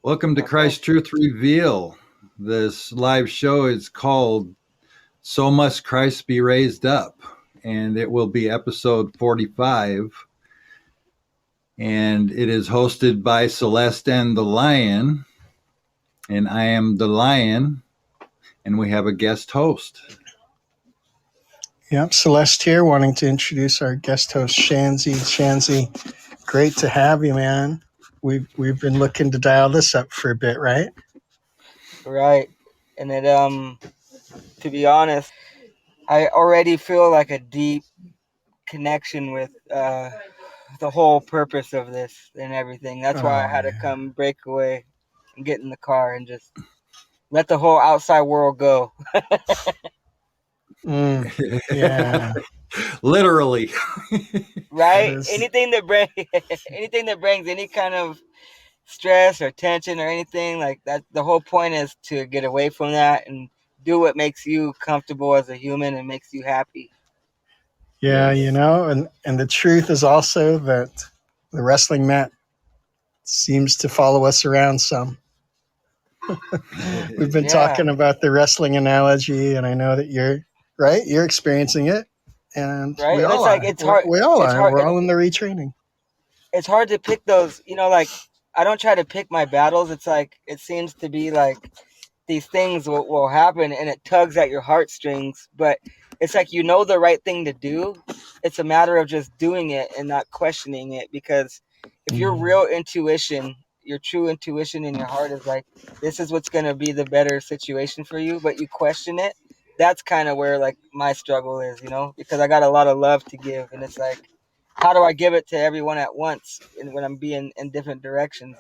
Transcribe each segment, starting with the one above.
Welcome to Christ Truth Reveal. This live show is called So Must Christ Be Raised Up, and it will be episode 45. And it is hosted by Celeste and the Lion, and I am the Lion, and we have a guest host. Yep, Celeste here, wanting to introduce our guest host, Shanzi. Shanzi, great to have you, man. We've been looking to dial this up for a bit, right? Right. And it to be honest, I already feel like a deep connection with the whole purpose of this and everything. That's why I had to come break away and get in the car and just let the whole outside world go. Yeah. Literally. Right? Anything that brings any kind of stress or tension or anything like that, the whole point is to get away from that and do what makes you comfortable as a human and makes you happy. Yeah, you know, and the truth is also that the wrestling mat seems to follow us around some. We've been talking about the wrestling analogy, and I know that you're experiencing it, and right? we all are. We all are. We're all in the retraining. It's hard to pick those, like I don't try to pick my battles. It's like it seems to be like these things will happen and it tugs at your heartstrings, but it's like the right thing to do. It's a matter of just doing it and not questioning it, because if your real intuition, your true intuition in your heart is like, this is what's going to be the better situation for you, but you question it, that's kind of where like my struggle is, because I got a lot of love to give, and it's like, how do I give it to everyone at once when I'm being in different directions,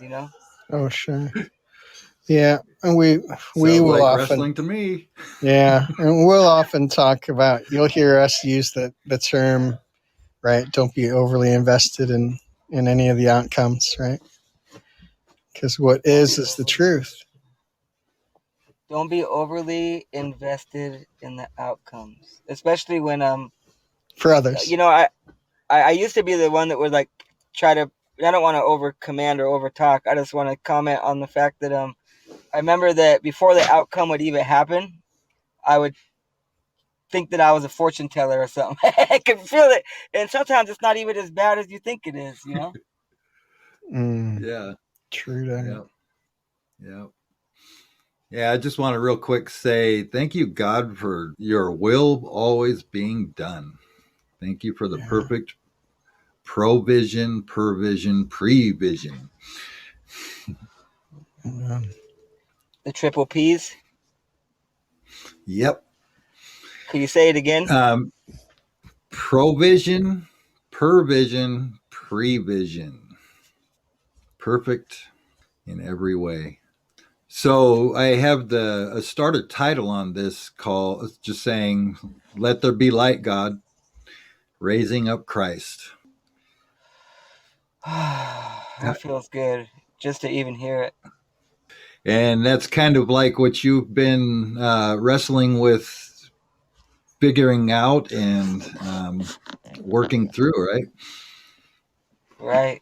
Oh, sure. Yeah, and we will like often wrestling to me. Yeah, and we'll often talk about. You'll hear us use the term, right? Don't be overly invested in any of the outcomes, right? Because what is the truth. Don't be overly invested in the outcomes, especially when for others. I used to be the one that would like try to. I don't want to over command or over talk. I just want to comment on the fact that I remember that before the outcome would even happen, I would think that I was a fortune teller or something. I can feel it, and sometimes it's not even as bad as you think it is. Yeah. True that. Yeah, I just want to real quick say thank you, God, for your will always being done. Thank you for the perfect provision, provision, prevision. The triple P's. Yep. Can you say it again? Provision, provision, prevision. Perfect in every way. So I have a starter title on this call, just saying, "Let there be light, God, raising up Christ." That feels good just to even hear it. And that's kind of like what you've been wrestling with, figuring out and working through, right? Right.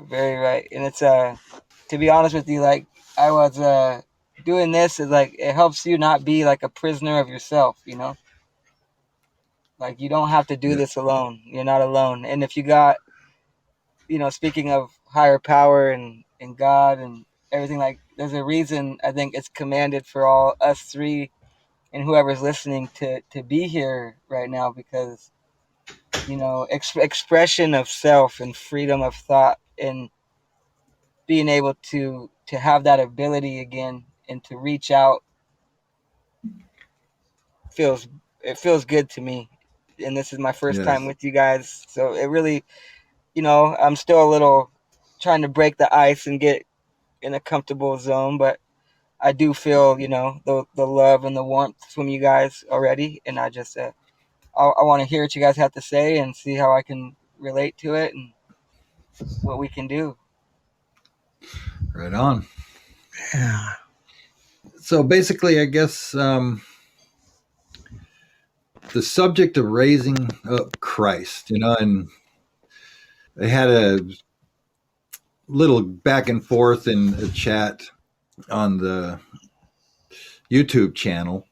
Very right. And it's to be honest with you, like I was doing this is like it helps you not be like a prisoner of yourself, Like you don't have to do this alone. You're not alone. And if you got, speaking of higher power and God and everything, like there's a reason I think it's commanded for all us three and whoever's listening to be here right now, because expression of self and freedom of thought and being able to have that ability again and to reach out feels good to me. And this is my first time with you guys, so it really, I'm still a little trying to break the ice and get in a comfortable zone, but I do feel the love and the warmth from you guys already, and I just I want to hear what you guys have to say and see how I can relate to it and what we can do. Right on. Yeah. So basically, I guess the subject of raising up Christ, and I had little back and forth in a chat on the YouTube channel,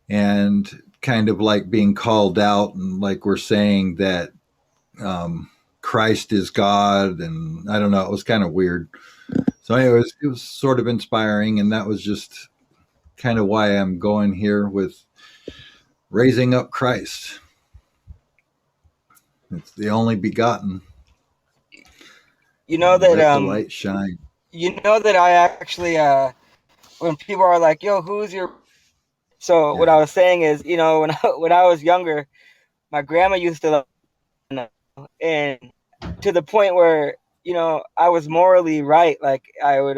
and kind of like being called out, and like we're saying that Christ is God, and I don't know, it was kind of weird. So anyways, it was sort of inspiring, and that was just kind of why I'm going here with raising up Christ. It's the only begotten. You know that Let the light shine. you know that I actually when people are like, "Yo, who's your?" So what Yeah. I was saying is, when I was younger, my grandma used to, and to the point where I was morally right. Like I would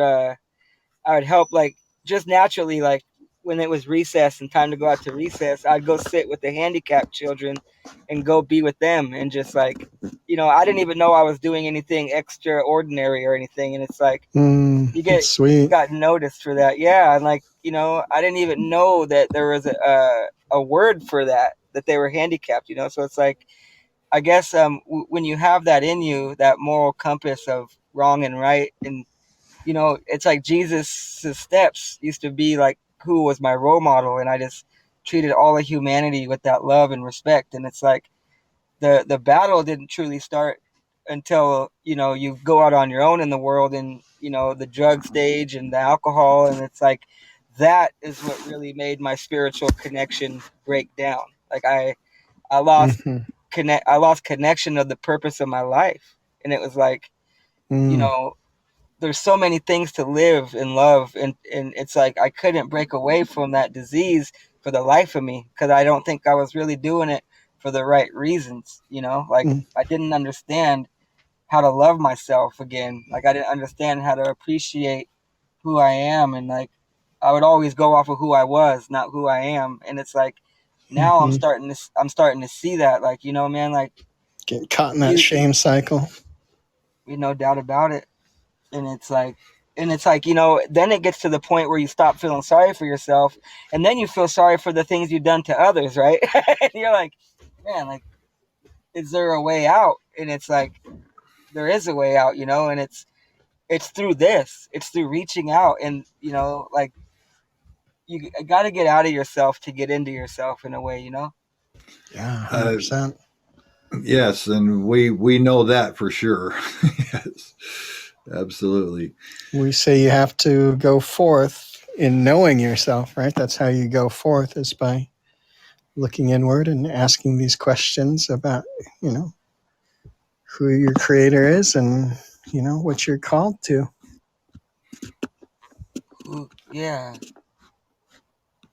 help, like, just naturally, like when it was recess and time to go out to recess, I'd go sit with the handicapped children and go be with them, and just like, I didn't even know I was doing anything extraordinary or anything, and it's like you That's sweet. got noticed for that. Yeah, and like, I didn't even know that there was a word for that they were handicapped. So it's like, I guess when you have that in you, that moral compass of wrong and right, and it's like Jesus' steps used to be like who was my role model, and I just treated all of humanity with that love and respect. And it's like the battle didn't truly start until you go out on your own in the world, and the drug stage and the alcohol, and it's like that is what really made my spiritual connection break down. Like I lost Hmm. I lost connection of the purpose of my life, and it was like, you Mm. know there's so many things to live and love, and it's like I couldn't break away from that disease for the life of me, because I don't think I was really doing it for the right reasons. Like, Mm. I didn't understand how to love myself again. Like, I didn't understand how to appreciate who I am, and like I would always go off of who I was, not who I am. And it's like now Hmm. I'm starting to see that, like, man, like Get caught in that you shame cycle. no doubt about it. And it's like, then it gets to the point where you stop feeling sorry for yourself, and then you feel sorry for the things you've done to others, right? And you're like, man, like, is there a way out? And it's like, there is a way out, and it's through this. It's through reaching out, and like, you got to get out of yourself to get into yourself, in a way. Yeah, Uh, 100%. yes, and we know that for sure. Yes, absolutely. We say you have to go forth in knowing yourself, right? That's how you go forth, is by looking inward and asking these questions about, you know, who your creator is and, what you're called to. Yeah.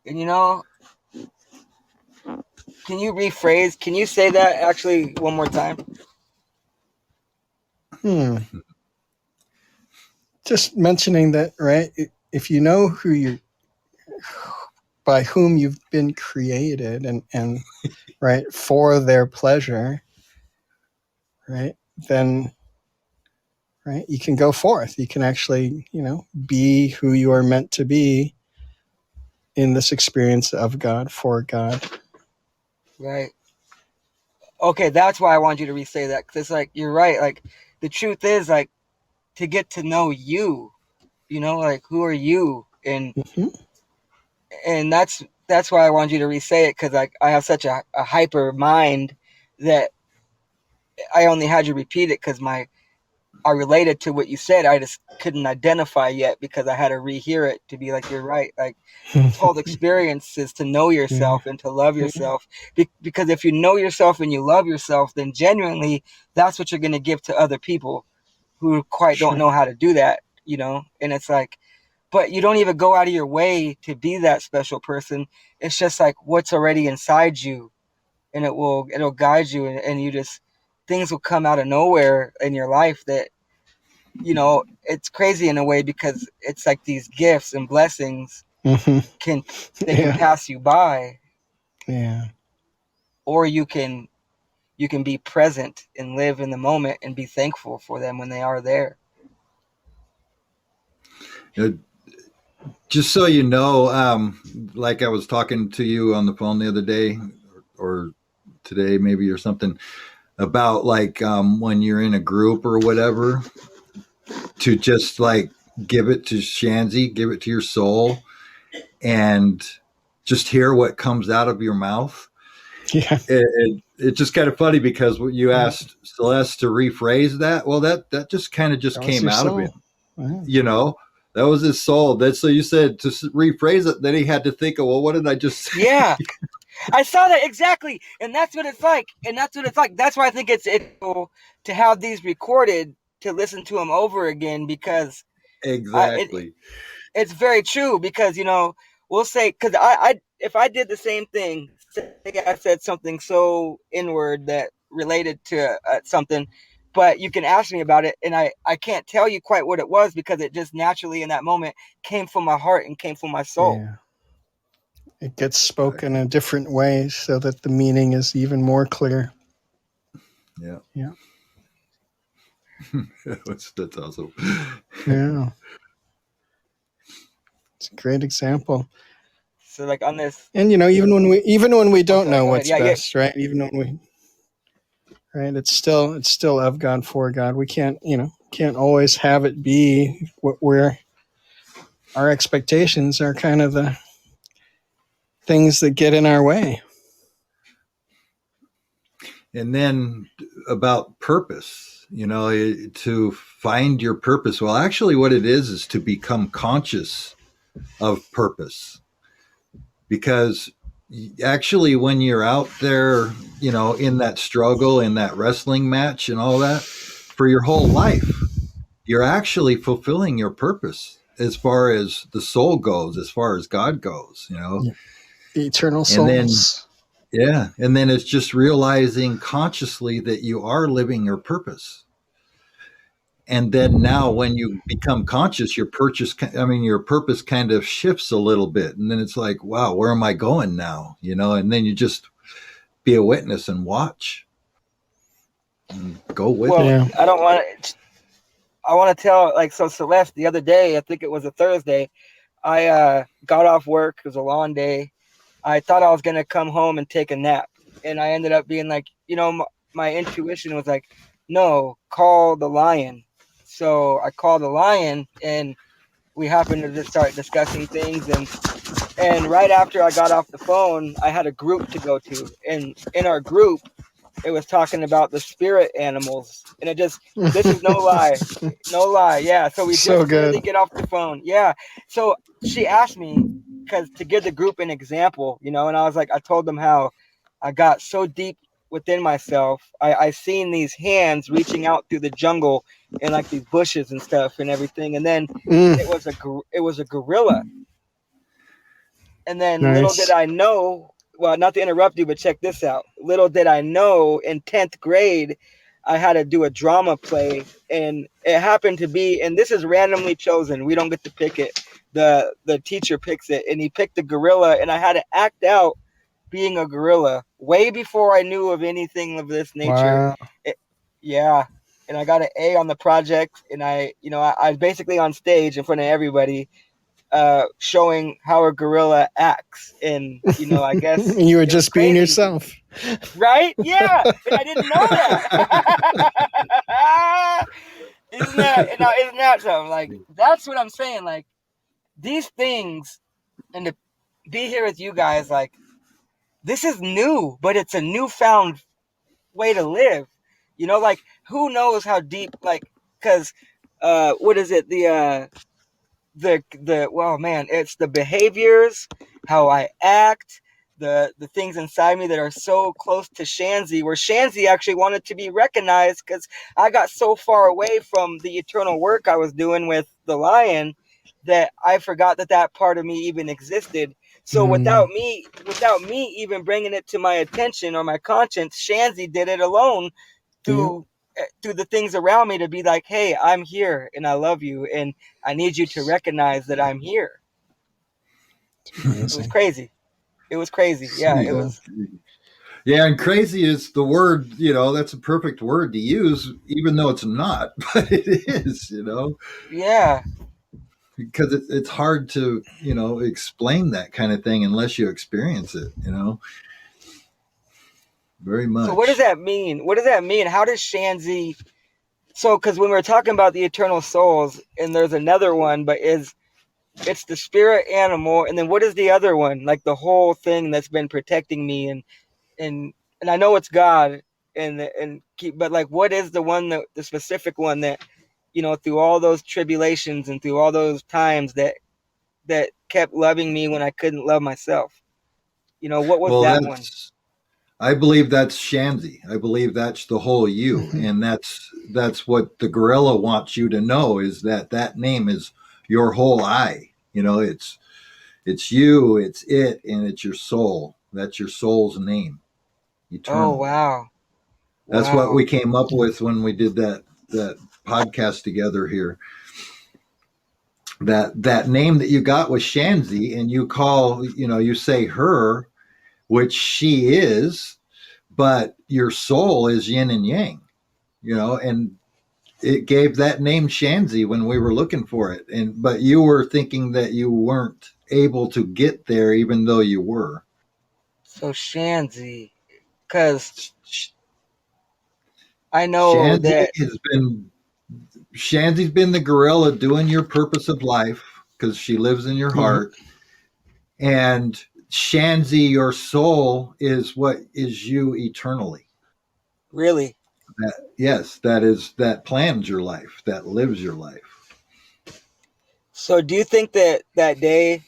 And can you rephrase? Can you say that actually one more time? Hmm. Just mentioning that, right? If you know who you're, by whom you've been created and right, for their pleasure, right, then, right, you can go forth. You can actually, be who you are meant to be in this experience of God, for God. Right. Okay, that's why I want you to re-say that, because it's like, you're right. Like, the truth is, like, to get to know you, like, who are you? And Hmm. that's why I want you to re-say it, because like I have such a hyper mind that I only had you repeat it because I related to what you said. I just couldn't identify yet because I had to rehear it to be like, you're right. Like, this whole experience is to know Yeah. yourself and to love yourself. Because if you know yourself and you love yourself, then genuinely that's what you're going to give to other people who quite don't Sure. know how to do that. And it's like, but you don't even go out of your way to be that special person. It's just like what's already inside you, and it'll guide you, and you just, things will come out of nowhere in your life that, it's crazy in a way, because it's like these gifts and blessings Hmm. can they can Yeah. pass you by, Yeah. or you can be present and live in the moment and be thankful for them when they are there. Uh, just so you know, like I was talking to you on the phone the other day, or today maybe, or something, about like when you're in a group or whatever, to just like give it to Shanzi, give it to your soul, and just hear what comes out of your mouth. Yeah. It's just kind of funny because you asked Celeste to rephrase that. Well, that just kind of just That was came your out of soul. him. Wow. You know, that was his soul. So you said to rephrase it. Then he had to think of, well, what did I just say? Yeah. I saw that exactly, and that's what it's like. That's why I think it's cool to have these recorded, to listen to them over again, because Exactly. it's very true. Because we'll say, because if I did the same thing, say I said something so inward that related to something, but you can ask me about it, and I can't tell you quite what it was, because it just naturally in that moment came from my heart and came from my soul. Yeah. It gets spoken in different ways so that the meaning is even more clear. Yeah. Yeah. That's awesome. Yeah. It's a great example. So like on this, And even when we don't know go ahead. what's Yeah, best, right? Even when we, right, it's still of God, for God. We can't always have it be what our expectations are kind of the things that get in our way. And then about purpose, to find your purpose. Well, actually, what it is to become conscious of purpose. Because actually, when you're out there, in that struggle, in that wrestling match and all that, for your whole life, you're actually fulfilling your purpose as far as the soul goes, as far as God goes, Yeah. Eternal And then, souls. yeah. And then it's just realizing consciously that you are living your purpose. And then now when you become conscious, your purpose kind of shifts a little bit. And then it's like, wow, where am I going now? And then you just be a witness and watch and go with it. Yeah. I want to tell, like, so Celeste, the other day, I think it was a Thursday, I got off work. It was a long day. I thought I was going to come home and take a nap. And I ended up being like, my intuition was like, no, call the lion. So I called the lion, and we happened to just start discussing things. And right after I got off the phone, I had a group to go to. And in our group, it was talking about the spirit animals. And this is no lie. No lie. Yeah. So we So just barely good. get off the phone. Yeah. So she asked me, because to give the group an example, and I was like, I told them how I got so deep within myself. I seen these hands reaching out through the jungle and like these bushes and stuff and everything. And then it was a gorilla. And then little did Nice. I know, well, not to interrupt you, but check this out. Little did I know, in 10th grade, I had to do a drama play, and it happened to be, and this is randomly chosen. We don't get to pick it. The teacher picks it, and he picked the gorilla, and I had to act out being a gorilla way before I knew of anything of this nature. Wow. Yeah. And I got an A on the project, and I was basically on stage in front of everybody, showing how a gorilla acts. And I guess You were it was just being crazy, yourself. right? Yeah. And I didn't know that. isn't that something? Like, that's what I'm saying. Like, these things, and to be here with you guys, like, this is new, but it's a newfound way to live. Like, who knows how deep, like, because what is it, well, man, it's the behaviors, how I act, the things inside me that are so close to Shanzi, where Shanzi actually wanted to be recognized, because I got so far away from the eternal work I was doing with the lion that I forgot that part of me even existed. So without me even bringing it to my attention or my conscience, Shanzi did it alone through the things around me, to be like, hey, I'm here and I love you and I need you to recognize that I'm here. It was crazy. Yeah, it was. Yeah, and crazy is the word, that's a perfect word to use, even though it's not, but it is, Yeah. because it's hard to, explain that kind of thing unless you experience it, very much. So what does that mean? How does Shanzi So, because when we were talking about the eternal souls, and there's another one, but it's the spirit animal, and then what is the other one? Like the whole thing that's been protecting me, and I know it's God, but like, what is the one the specific one that, through all those tribulations and through all those times that kept loving me when I couldn't love myself? What was Well, that one? I believe that's Shanzi. I believe that's the whole you, Mhm. and that's what the gorilla wants you to know, is that name is your whole I. It's you, it's it, and it's your soul. That's your soul's name, Oh, eternal. wow. That's what we Wow. came up with when we did that podcast together here. That name that you got was Shanzi, and you say her, which she is, but your soul is yin and yang, and it gave that name Shanzi when we were looking for it. But you were thinking that you weren't able to get there, even though you were. So Shanzi, because I know Shanzi that. Shanzi's been the gorilla doing your purpose of life, because she lives in your Mhm. heart. And Shanzi, your soul, is what is you eternally. Really. Yes, that plans your life, that lives your life. So do you think that day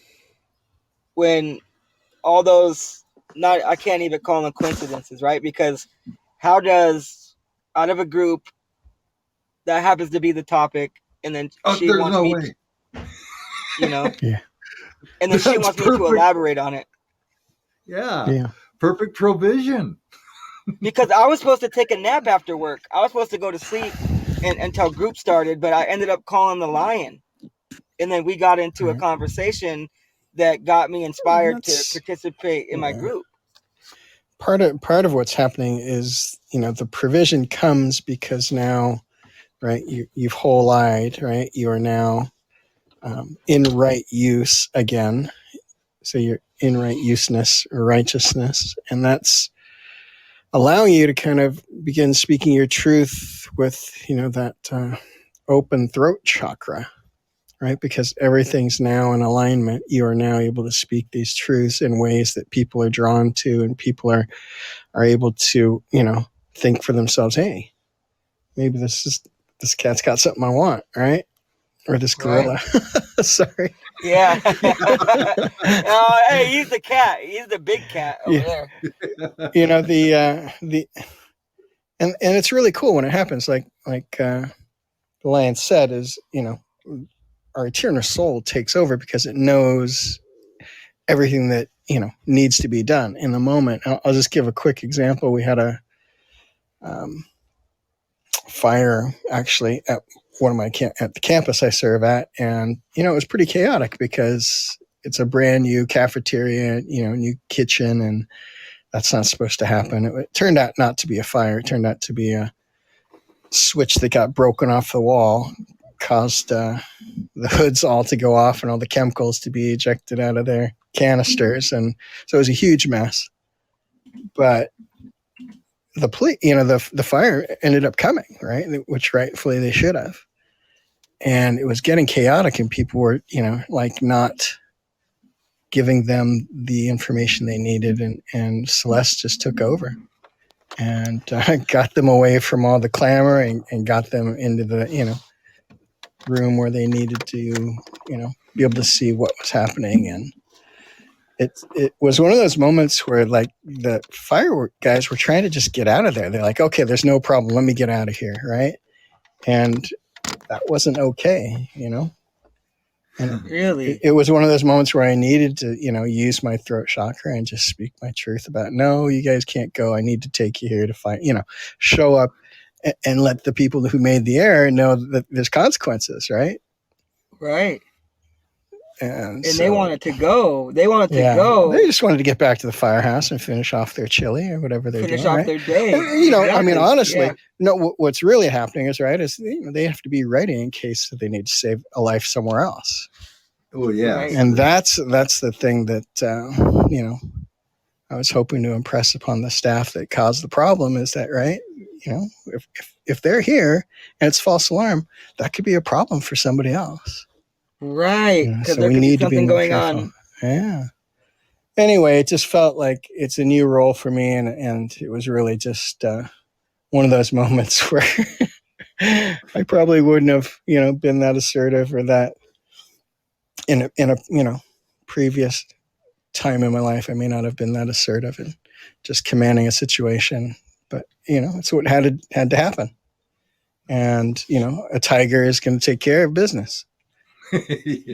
when all those, not, I can't even call them coincidences, right? Because how does, out of a group, that happens to be the topic, and then Oh, she there's wants no me, way. you know, Yeah. and then she That's wants me to perfect. elaborate on it. Yeah, Yeah. perfect provision. Because I was supposed to take a nap after work. I was supposed to go to sleep until group started, but I ended up calling the lion. And then we got into a Right. conversation that got me inspired to That's participate in my yeah. group. Part of what's happening is, the provision comes because now, right, you've whole-eyed, right? You are now in right use again. So you're in right useness or righteousness, and that's allowing you to kind of begin speaking your truth with, that open throat chakra, right? Because everything's now in alignment. You are now able to speak these truths in ways that people are drawn to, and people are able to, think for themselves, hey, maybe this cat's got something I want, right? Or this Right. gorilla. Sorry. Yeah. Oh, hey, he's the cat. He's the big cat over Yeah. there. The and it's really cool when it happens. Like the lion said, is, our eternal soul takes over because it knows everything that needs to be done in the moment. I'll just give a quick example. We had a fire actually at at the campus I serve at, and it was pretty chaotic because it's a brand new cafeteria, new kitchen, and that's not supposed to happen. It turned out not to be a fire. It turned out to be a switch that got broken off the wall, caused the hoods all to go off and all the chemicals to be ejected out of their canisters, and so it was a huge mess. But the police, the fire ended up coming, right, which rightfully they should have, and it was getting chaotic, and people were, like, not giving them the information they needed, and Celeste just took over and got them away from all the clamor, and got them into the room where they needed to be able to see what was happening. And it was one of those moments where, like, the firework guys were trying to just get out of there. They're like, okay, there's no problem, let me get out of here, right? And that wasn't okay. And Really? it was one of those moments where I needed to, use my throat chakra and just speak my truth about, no, you guys can't go. I need to take you here to fight, show up and let the people who made the error know that there's consequences, right? Right. And they wanted to go. They wanted to yeah, go. they just wanted to get back to the firehouse and finish off their chili or whatever they're Finish doing, off right? their day. And, I mean, Exactly. honestly, Yeah. no. What's really happening is, right, is they have to be ready in case they need to save a life somewhere else. Oh yeah, Right. And that's the thing that I was hoping to impress upon the staff that caused the problem, is that, right, if if they're here and it's false alarm, that could be a problem for somebody else. Right. You know, Because so there we could be need to be something more going careful. on. Yeah. Anyway, it just felt like it's a new role for me, and it was really just one of those moments where I probably wouldn't have, been that assertive or that in a previous time in my life. I may not have been that assertive and just commanding a situation, but it's what had to happen. And a tiger is going to take care of business. It's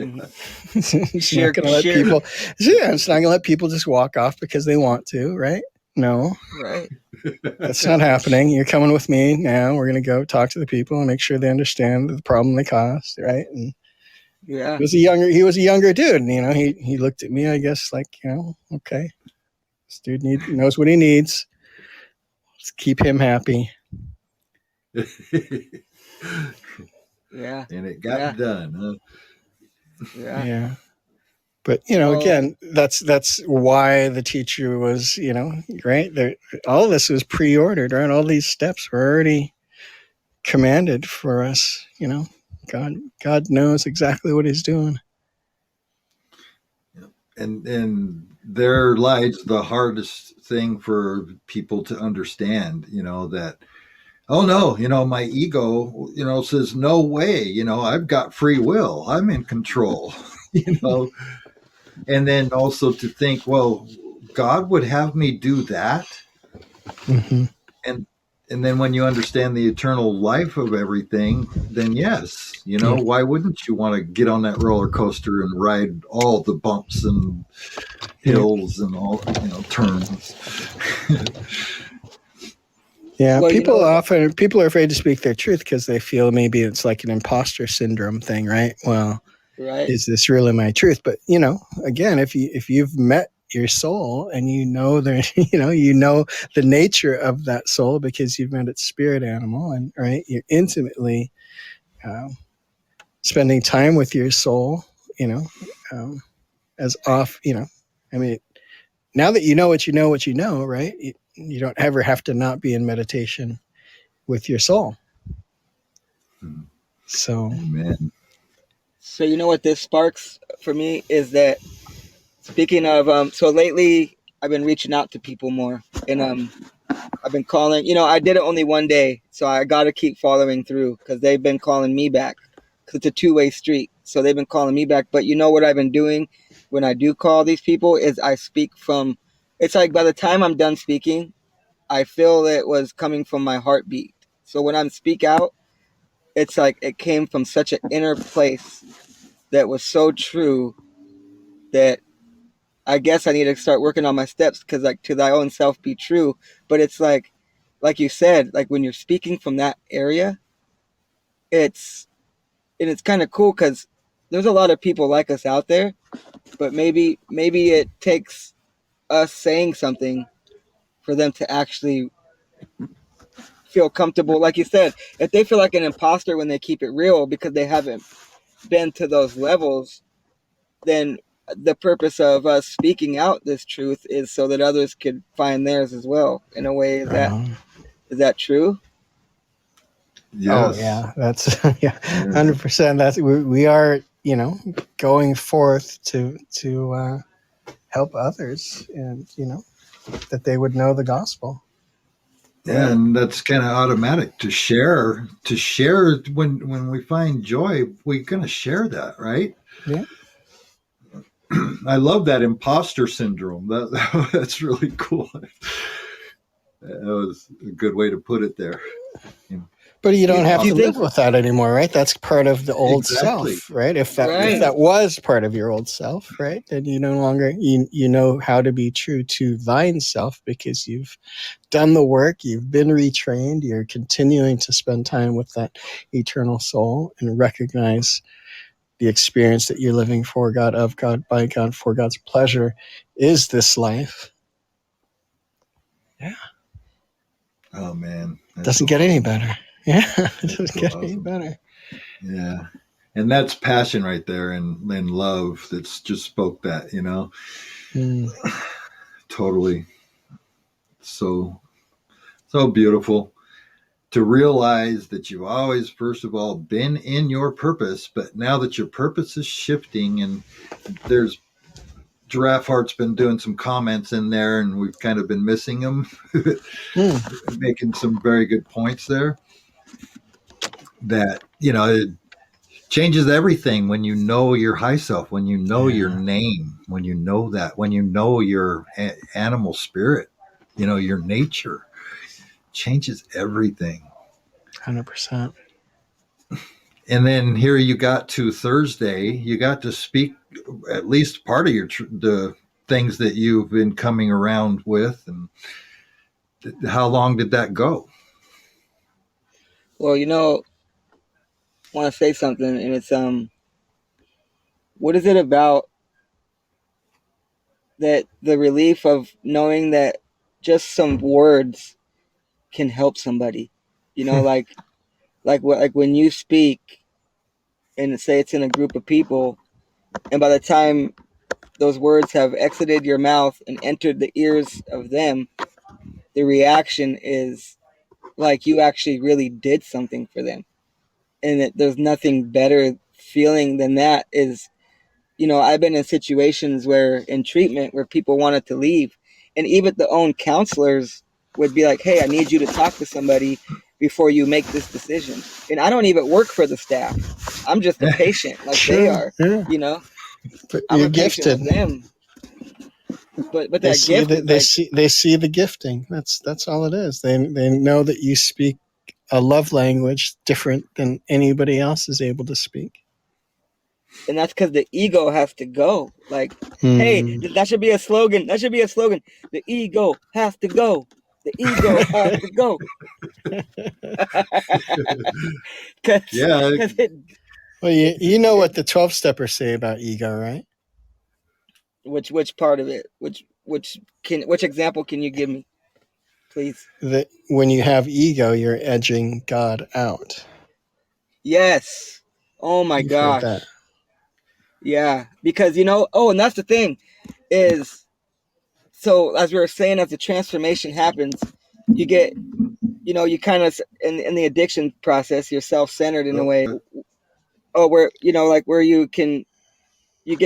not going to let people. Yeah, it's not going to let people just walk off because they want to, right? No, right. That's not happening. You're coming with me now. We're going to go talk to the people and make sure they understand the problem they caused, right? And yeah, he was a younger dude. And, he looked at me, I guess, like, okay, this dude knows what he needs. Let's keep him happy. Yeah. And it got done, huh? Yeah. But again, that's why the teacher was, right there. All of this was pre-ordered, right? All these steps were already commanded for us. God knows exactly what He's doing. And there lies the hardest thing for people to understand. That, oh no, my ego, says no way. I've got free will. I'm in control. And then also to think, well, God would have me do that. Mm-hmm. And then when you understand the eternal life of everything, then yes, why wouldn't you want to get on that roller coaster and ride all the bumps and hills and all, turns? Yeah, well, people are afraid to speak their truth because they feel maybe it's like an imposter syndrome thing, right? Well, is this really my truth? But again, if you've met your soul and you know the nature of that soul because you've met its spirit animal, and right, you're intimately spending time with your soul, as off, I mean, now that you know what you know, right? You don't ever have to not be in meditation with your soul. So, amen. So what this sparks for me is that, speaking of, so lately I've been reaching out to people more, and I've been calling. I did it only one day, so I got to keep following through because they've been calling me back. Because it's a two-way street, so they've been calling me back. But what I've been doing when I do call these people is I speak from. It's like by the time I'm done speaking, I feel it was coming from my heartbeat. So when I speak out, it's like it came from such an inner place that was so true that I guess I need to start working on my steps, because like, to thy own self be true. But it's like you said, like when you're speaking from that area, it's kind of cool because there's a lot of people like us out there, but maybe it takes us saying something for them to actually feel comfortable. Like you said, if they feel like an imposter when they keep it real because they haven't been to those levels, then the purpose of us speaking out this truth is so that others could find theirs as well. In a way, is that true? Yes. Oh yeah, that's 100%. That's we are going forth to help others, and that they would know the gospel. Yeah, and that's kind of automatic to share. When we find joy, we're going to share that, right? Yeah. I love that imposter syndrome. That's really cool. That was a good way to put it there. But you don't have to live with that anymore, right? That's part of the old self, right? If that was part of your old self, right, then you no longer you know how to be true to thine self because you've done the work, you've been retrained, you're continuing to spend time with that eternal soul and recognize the experience that you're living for God, of God, by God, for God's pleasure is this life. Yeah. Oh man, doesn't get any better. Yeah, it doesn't get any better. Yeah, and that's passion right there, and love that's just spoke that, totally. So beautiful. to realize that you've always, first of all, been in your purpose, but now that your purpose is shifting, and there's Giraffe Heart's been doing some comments in there, and we've kind of been missing them, making some very good points there. That, it changes everything when you know your high self, when you know your name, when you know that, when you know your animal spirit, your nature, changes everything. 100%. And then here you got to Thursday, you got to speak at least part of the things that you've been coming around with. And how long did that go? Well, I want to say something, and it's what is it about that the relief of knowing that just some words can help somebody, like when you speak and say it's in a group of people, and by the time those words have exited your mouth and entered the ears of them, the reaction is like you actually really did something for them, and that there's nothing better feeling than that. Is I've been in situations where in treatment where people wanted to leave, and even the own counselors would be like, hey, I need you to talk to somebody before you make this decision. And I don't even work for the staff. I'm just a patient like they are, But I'm you're a patient gifted. with them. But They that see gift that is they see the gifting. That's all it is. They know that you speak a love language different than anybody else is able to speak. and that's because the ego has to go. Like, hey, that should be a slogan. That should be a slogan. The ego has to go. The ego has to go. Yeah. Because it. Well, you know what the 12-steppers say about ego, right? Which part of it? Which example can you give me, please? That when you have ego, you're edging God out. Yes. Oh my You've heard gosh. that. Yeah, because and that's the thing is, so as we were saying, as the transformation happens, you get, you kind of in the addiction process, you're self-centered in a way. Oh, where like where you get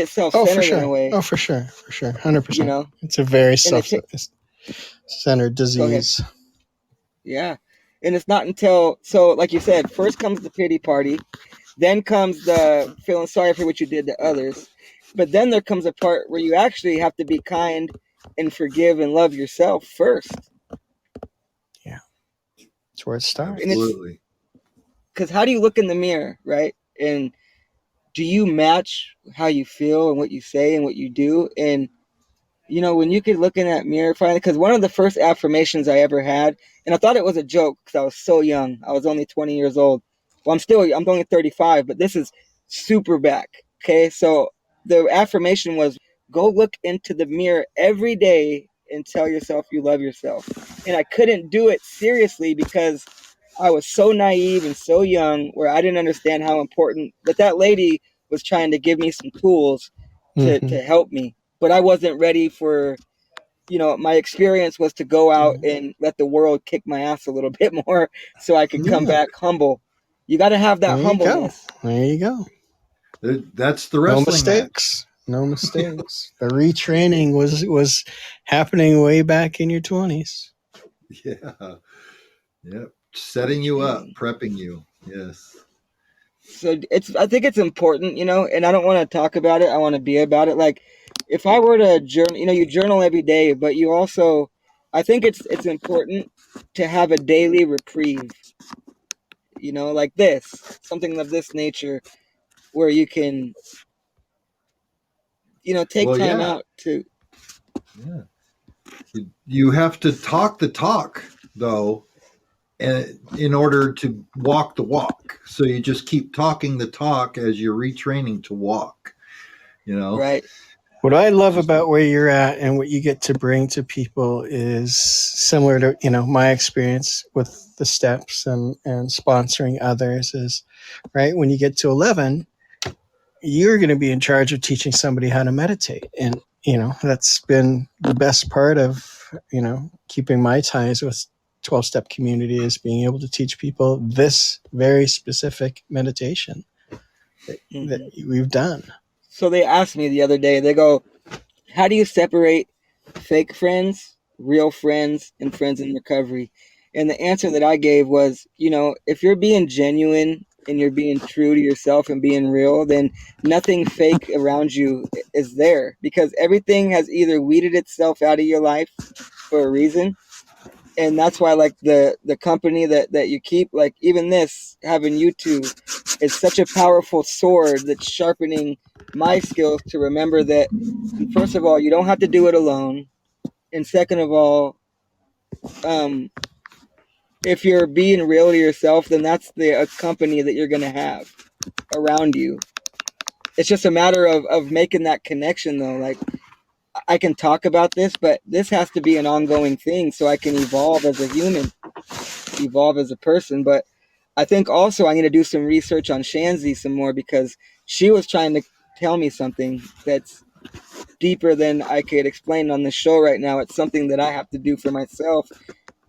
self-centered in a way. Oh, for sure, 100%. And It's a very it self-centered disease. Yeah, and it's not until, so like you said, first comes the pity party, then comes the feeling sorry for what you did to others, but then there comes a part where you actually have to be kind and forgive and love yourself first. Yeah, that's where it starts. Absolutely. Because how do you look in the mirror, right? And do you match how you feel and what you say and what you do? And when you could look in that mirror finally, because one of the first affirmations I ever had, and I thought it was a joke because I was so young. I was only 20 years old. Well, I'm only 35, but this is super back. Okay, so the affirmation was, go look into the mirror every day and tell yourself you love yourself. And I couldn't do it seriously because I was so naive and so young, where I didn't understand how important, but that lady was trying to give me some tools to help me. But I wasn't ready for, my experience was to go out and let the world kick my ass a little bit more so I could come back humble. You got to have that humbleness. There you go. That's the wrestling match. No mistakes. The retraining was happening way back in your 20s. Yeah. Yep. Setting you up, prepping you. Yes. So I think it's important, and I don't want to talk about it. I want to be about it. Like, if I were to journal, you journal every day, but you also, I think it's important to have a daily reprieve, like this, something of this nature, where you can, take time out to. Yeah. You have to talk the talk, though, in order to walk the walk. So you just keep talking the talk as you're retraining to walk, Right. What I love about where you're at and what you get to bring to people is similar to, my experience with the steps and sponsoring others is, right, when you get to 11, you're going to be in charge of teaching somebody how to meditate. And, that's been the best part of, keeping my ties with 12-step community is being able to teach people this very specific meditation that we've done. So they asked me the other day, they go, how do you separate fake friends, real friends, and friends in recovery? And the answer that I gave was, if you're being genuine and you're being true to yourself and being real, then nothing fake around you is there, because everything has either weeded itself out of your life for a reason. And that's why, like, the company that you keep, like, even this, having you two, is such a powerful sword that's sharpening my skills to remember that, first of all, you don't have to do it alone. And second of all, if you're being real to yourself, then that's the company that you're going to have around you. It's just a matter of making that connection, though. Like, I can talk about this, but this has to be an ongoing thing so I can evolve as a human, evolve as a person. But I think also I'm going to do some research on Shanzi some more, because she was trying to tell me something that's deeper than I could explain on the show right now. It's something that I have to do for myself,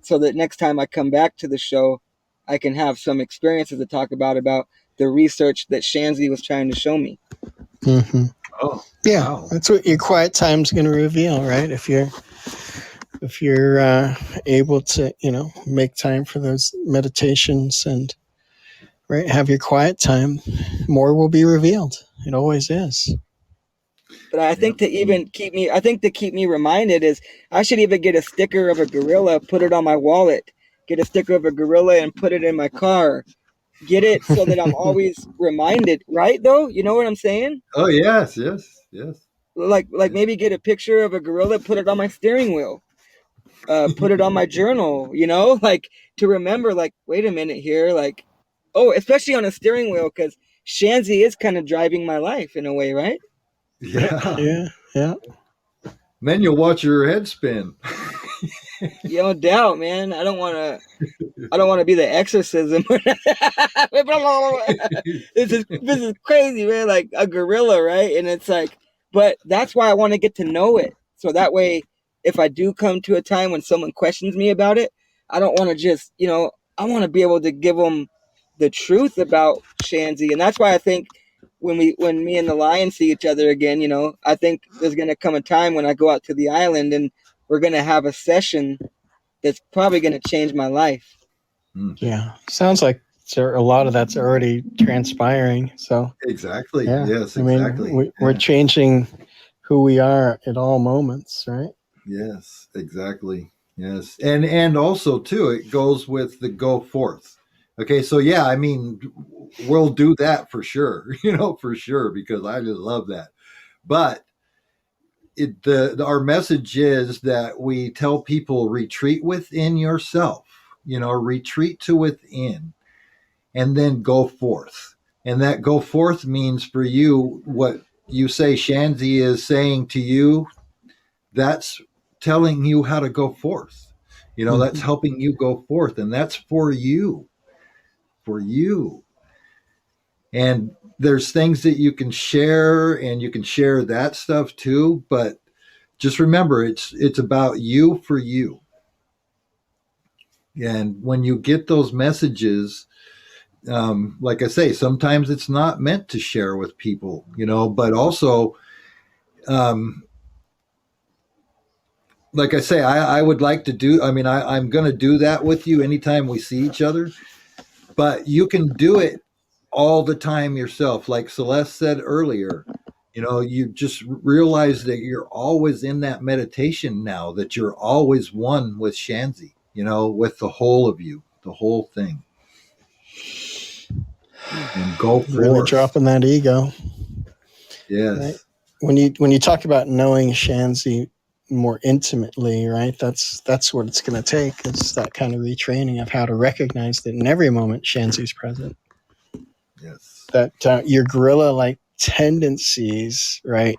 so that next time I come back to the show, I can have some experiences to talk about the research that Shanzi was trying to show me. Mm-hmm. Oh, Yeah, wow. that's what your quiet time's going to reveal, right? If you're able to, make time for those meditations and right, have your quiet time, more will be revealed. It always is. But I think to keep me reminded is I should even get a sticker of a gorilla, put it on my wallet, get a sticker of a gorilla and put it in my car. Get it so that I'm always reminded, right? Though, you know what I'm saying? Oh, yes, yes, yes. Like maybe get a picture of a gorilla, put it on my steering wheel, put it on my journal, like to remember, like, wait a minute here, like, oh, especially on a steering wheel, because Shanzi is kind of driving my life in a way, right? Yeah. Yeah. Then you'll watch your head spin. No doubt, man. I don't want to be the exorcism. This is crazy, man. Like a gorilla, right? And it's like, but that's why I want to get to know it. So that way, if I do come to a time when someone questions me about it, I don't want to just, I want to be able to give them the truth about Shanzi. And that's why I think when me and the lion see each other again, I think there's gonna come a time when I go out to the island and we're gonna have a session that's probably gonna change my life. Yeah. Sounds like a lot of that's already transpiring. So Exactly. yeah. Yes, I exactly. mean, we're changing who we are at all moments, right? Yes, exactly. Yes. And also too, it goes with the go forth. Okay, so yeah, I mean, we'll do that for sure, for sure, because I just love that. But our message is that we tell people retreat within yourself, retreat to within, and then go forth. And that go forth means for you what you say Shanzi is saying to you, that's telling you how to go forth. That's helping you go forth, and that's for you. For you. And there's things that you can share, and you can share that stuff too, but just remember it's about you for you. And when you get those messages, like I say, sometimes it's not meant to share with people, but also, like I say, I would like to do, I'm going to do that with you anytime we see each other, but you can do it all the time yourself. Like Celeste said earlier, you just realize that you're always in that meditation now, that you're always one with Shanzi, with the whole of you, the whole thing. And go forth. Really dropping that ego. Yes. Right? When you talk about knowing Shanzi more intimately, right? That's what it's going to take. It's that kind of retraining of how to recognize that in every moment Shanzi's present. Yes. That your gorilla-like tendencies, right,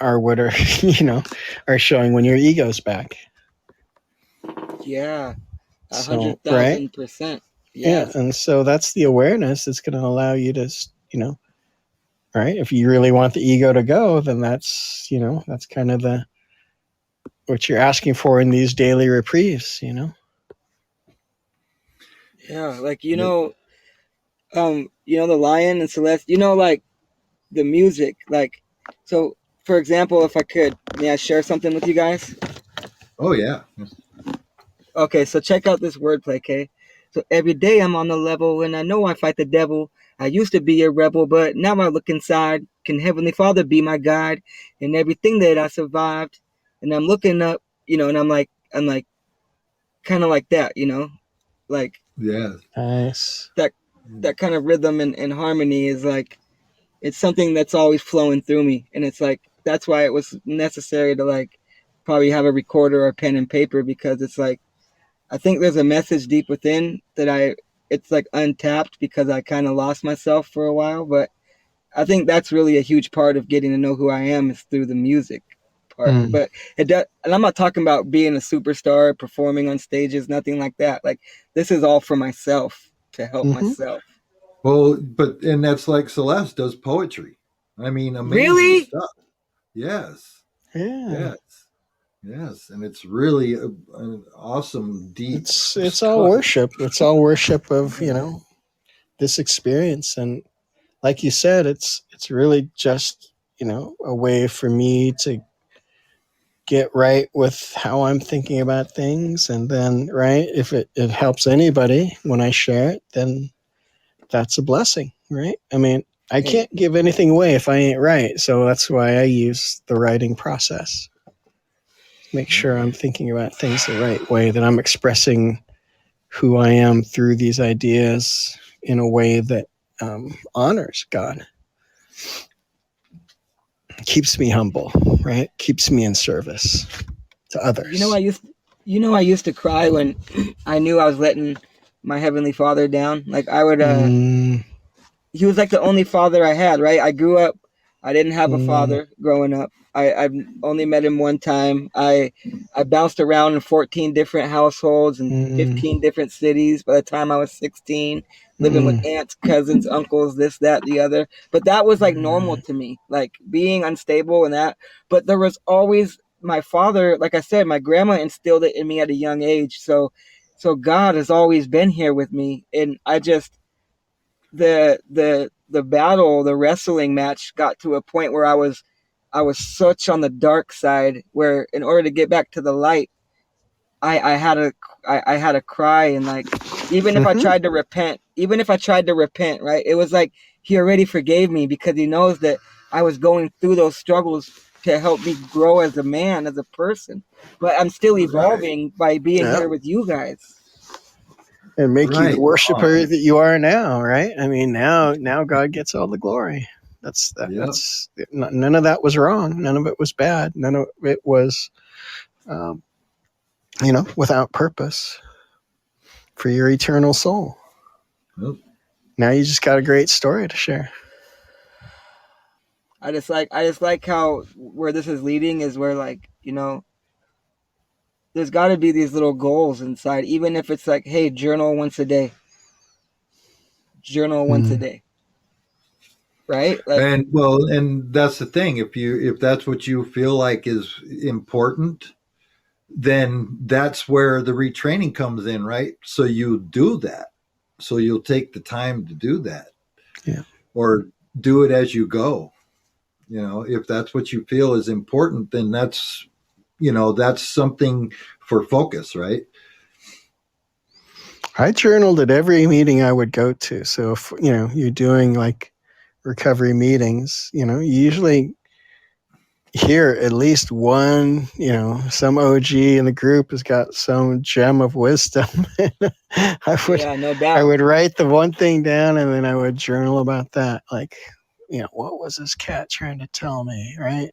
are what are are showing when your ego's back. Yeah, 100,000%. Yeah, and so that's the awareness that's going to allow you to, right? If you really want the ego to go, then that's kind of what you're asking for in these daily reprieves, Yeah, like the Lion and Celeste, like the music, like, so for example, if I could, may I share something with you guys? Oh yeah. Okay, so check out this wordplay, okay? So every day I'm on the level and I know I fight the devil. I used to be a rebel, but now I look inside. Can Heavenly Father be my guide in everything that I survived? And I'm looking up, and I'm like kind of like that, like Yeah. Nice. that kind of rhythm and harmony is like, it's something that's always flowing through me. And it's like, that's why it was necessary to like probably have a recorder or pen and paper, because it's like, I think there's a message deep within that it's like untapped because I kind of lost myself for a while. But I think that's really a huge part of getting to know who I am is through the music part. Mm. But it does, and I'm not talking about being a superstar, performing on stages, nothing like that. Like, this is all for myself, to help Mm-hmm. myself. Well, and that's like Celeste does poetry. I mean, amazing Really? stuff. Yes. Yeah. Yes. Yes. And it's really an awesome, deep It's all stuff. worship. It's all worship of, this experience. And like you said, it's really just, a way for me to get right with how I'm thinking about things. And then, right, if it helps anybody when I share it, then that's a blessing, right? I mean, I Hey, can't give anything away if I ain't right. So that's why I use the writing process. Make sure I'm thinking about things the right way, that I'm expressing who I am through these ideas in a way that honors God, keeps me humble, right? Keeps me in service to you know, others. I used to cry when I knew I was letting my Heavenly Father down. Like, I would, Mm, he was like the only father I had, right? I grew up, I didn't have a mm, father growing up. I've only met him one time. I bounced around in 14 different households and mm, 15 different cities by the time I was 16, living with mm, aunts, cousins, uncles, this, that, the other. But that was like normal to me, like being unstable and that. But there was always my father, like I said, my grandma instilled it in me at a young age. So God has always been here with me. And I just, the battle, the wrestling match got to a point where I was such on the dark side where in order to get back to the light, I had to I had to cry. And like, even if I mhm. tried to repent, right, it was like he already forgave me because he knows that I was going through those struggles to help me grow as a man, as a person. But I'm still Right. evolving by being Yeah. here with you guys. And make you the Right worshiper on. that you are now, right? I mean, now God gets all the glory. Yep. That's none of that was wrong. None of it was bad. None of it was, um, without purpose for your eternal soul. Yep. Now you just got a great story to share. I just like how where this is leading is where, like, there's got to be these little goals inside, even if it's like, hey, journal once a day, journal once a Mm. day, right? Like, And well, and that's the thing. If that's what you feel like is important, then that's where the retraining comes in, right? So you do that. So you'll take the time to do that, Yeah. or do it as you go. If that's what you feel is important, then that's something for focus, right? I journaled at every meeting I would go to. So if you're doing like recovery meetings, you usually hear at least one, some OG in the group has got some gem of wisdom. I would yeah, no I doubt. would write the one thing down and then I would journal about that. Like, what was this cat trying to tell me, right?